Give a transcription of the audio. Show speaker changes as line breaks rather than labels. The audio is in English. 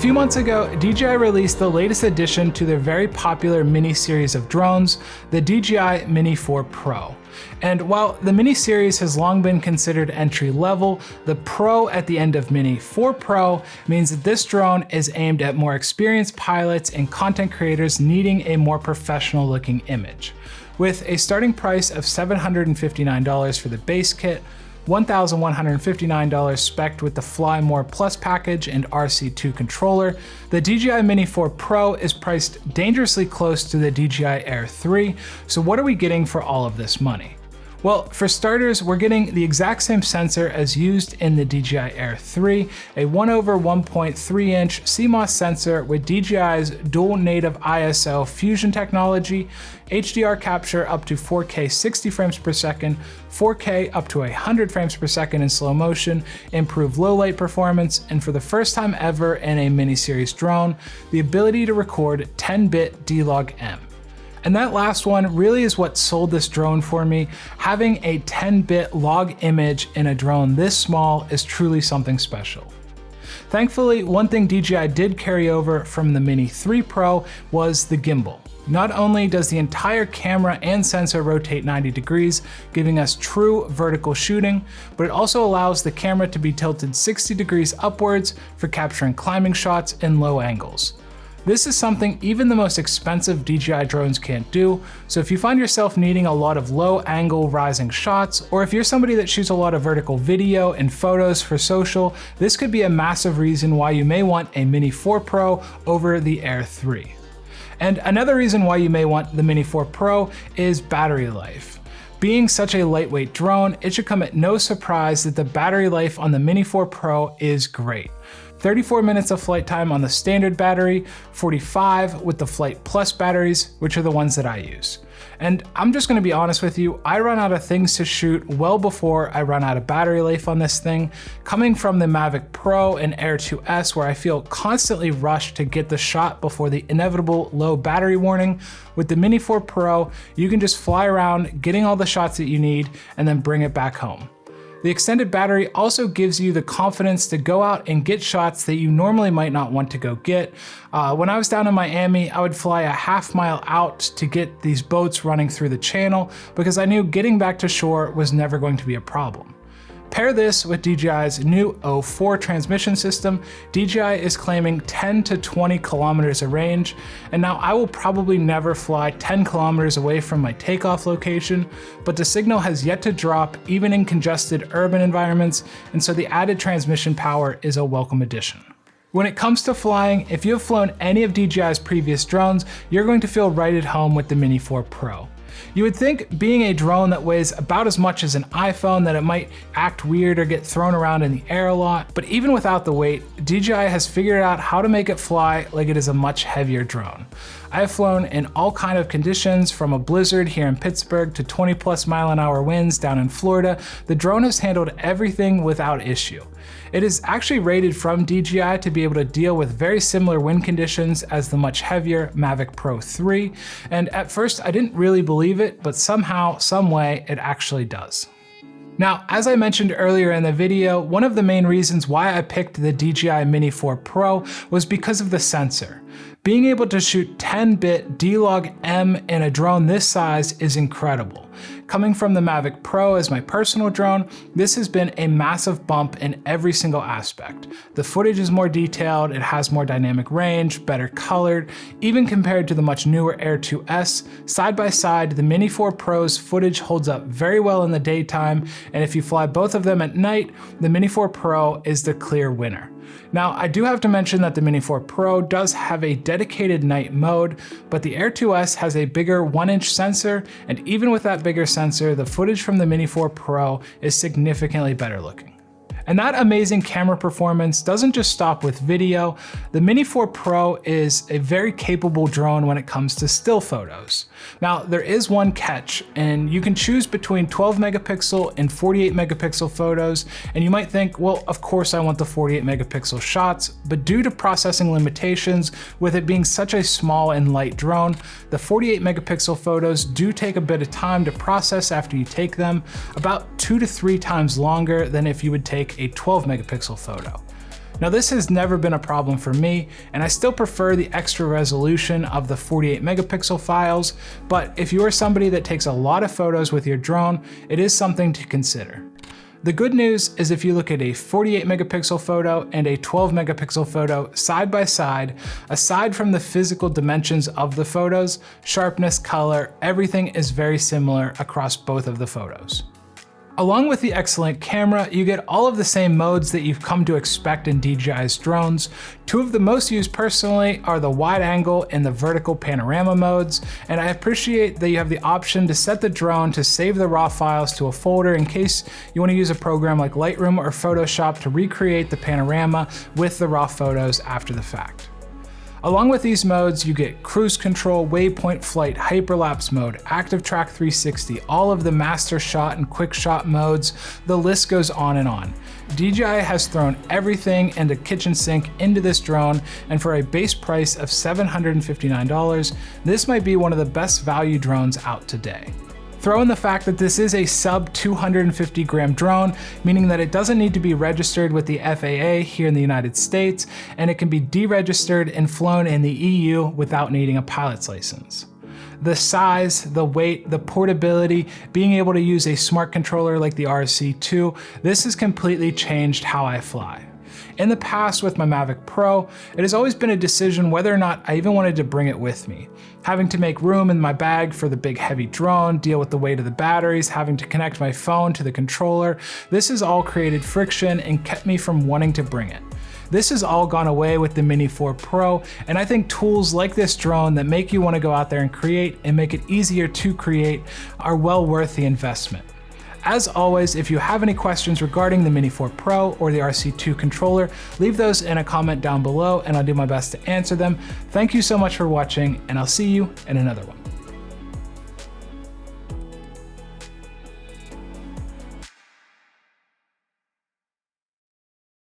few months ago, DJI released the latest addition to their very popular mini series of drones, the DJI Mini 4 Pro. And while the Mini series has long been considered entry level, the Pro at the end of Mini 4 Pro means that this drone is aimed at more experienced pilots and content creators needing a more professional looking image. With a starting price of $759 for the base kit, $1,159 spec'd with the Fly More Plus package and RC2 controller, the DJI Mini 4 Pro is priced dangerously close to the DJI Air 3, so what are we getting for all of this money? Well, for starters, we're getting the exact same sensor as used in the DJI Air 3, a 1/1.3-inch CMOS sensor with DJI's dual native ISO fusion technology, HDR capture up to 4K 60 frames per second, 4K up to 100 frames per second in slow motion, improved low light performance, and for the first time ever in a mini series drone, the ability to record 10-bit D-Log-M. And that last one really is what sold this drone for me. Having a 10-bit log image in a drone this small is truly something special. Thankfully, one thing DJI did carry over from the Mini 3 Pro was the gimbal. Not only does the entire camera and sensor rotate 90 degrees, giving us true vertical shooting, but it also allows the camera to be tilted 60 degrees upwards for capturing climbing shots in low angles. This is something even the most expensive DJI drones can't do, so if you find yourself needing a lot of low angle rising shots, or if you're somebody that shoots a lot of vertical video and photos for social, this could be a massive reason why you may want a Mini 4 Pro over the Air 3. And another reason why you may want the Mini 4 Pro is battery life. Being such a lightweight drone, it should come at no surprise that the battery life on the Mini 4 Pro is great. 34 minutes of flight time on the standard battery, 45 with the Flight Plus batteries, which are the ones that I use. And I'm just gonna be honest with you, I run out of things to shoot well before I run out of battery life on this thing. Coming from the Mavic Pro and Air 2S, where I feel constantly rushed to get the shot before the inevitable low battery warning, with the Mini 4 Pro, you can just fly around getting all the shots that you need and then bring it back home. The extended battery also gives you the confidence to go out and get shots that you normally might not want to go get. When I was down in Miami, I would fly a half-mile out to get these boats running through the channel because I knew getting back to shore was never going to be a problem. Pair this with DJI's new O4 transmission system, DJI is claiming 10 to 20 kilometers of range, and now I will probably never fly 10 kilometers away from my takeoff location, but the signal has yet to drop even in congested urban environments, and so the added transmission power is a welcome addition. When it comes to flying, if you have flown any of DJI's previous drones, you're going to feel right at home with the Mini 4 Pro. You would think being a drone that weighs about as much as an iPhone that it might act weird or get thrown around in the air a lot, but even without the weight, DJI has figured out how to make it fly like it is a much heavier drone. I have flown in all kinds of conditions, from a blizzard here in Pittsburgh to 20+ mile-an-hour winds down in Florida. The drone has handled everything without issue. It is actually rated from DJI to be able to deal with very similar wind conditions as the much heavier Mavic Pro 3, and at first I didn't really believe it, but somehow, some way, it actually does. Now, as I mentioned earlier in the video, one of the main reasons why I picked the DJI Mini 4 Pro was because of the sensor. Being able to shoot 10-bit D-Log-M in a drone this size is incredible. Coming from the Mavic Pro as my personal drone, this has been a massive bump in every single aspect. The footage is more detailed, it has more dynamic range, better colored, even compared to the much newer Air 2S. Side by side, the Mini 4 Pro's footage holds up very well in the daytime, and if you fly both of them at night, the Mini 4 Pro is the clear winner. Now, I do have to mention that the Mini 4 Pro does have a dedicated night mode, but the Air 2S has a bigger 1-inch sensor, and even with that bigger sensor, the footage from the Mini 4 Pro is significantly better looking. And that amazing camera performance doesn't just stop with video. The Mini 4 Pro is a very capable drone when it comes to still photos. Now, there is one catch, and you can choose between 12 megapixel and 48 megapixel photos, and you might think, well, of course I want the 48 megapixel shots, but due to processing limitations, with it being such a small and light drone, the 48 megapixel photos do take a bit of time to process after you take them, about 2 to 3 times longer than if you would take a 12 megapixel photo. Now this has never been a problem for me, and I still prefer the extra resolution of the 48 megapixel files, but if you are somebody that takes a lot of photos with your drone, it is something to consider. The good news is if you look at a 48 megapixel photo and a 12 megapixel photo side by side, aside from the physical dimensions of the photos, sharpness, color, everything is very similar across both of the photos. Along with the excellent camera, you get all of the same modes that you've come to expect in DJI's drones. Two of the most used personally are the wide angle and the vertical panorama modes, and I appreciate that you have the option to set the drone to save the raw files to a folder in case you want to use a program like Lightroom or Photoshop to recreate the panorama with the raw photos after the fact. Along with these modes, you get cruise control, waypoint flight, hyperlapse mode, active track 360, all of the master shot and quick shot modes, the list goes on and on. DJI has thrown everything and a kitchen sink into this drone, and for a base price of $759, this might be one of the best value drones out today. Throw in the fact that this is a sub 250 gram drone, meaning that it doesn't need to be registered with the FAA here in the United States, and it can be deregistered and flown in the EU without needing a pilot's license. The size, the weight, the portability, being able to use a smart controller like the RC2, this has completely changed how I fly. In the past with my Mavic Pro, it has always been a decision whether or not I even wanted to bring it with me. Having to make room in my bag for the big heavy drone, deal with the weight of the batteries, having to connect my phone to the controller, this has all created friction and kept me from wanting to bring it. This has all gone away with the Mini 4 Pro, and I think tools like this drone that make you want to go out there and create and make it easier to create are well worth the investment. As always, if you have any questions regarding the Mini 4 Pro or the RC2 controller, leave those in a comment down below and I'll do my best to answer them. Thank you so much for watching, and I'll see you in another one.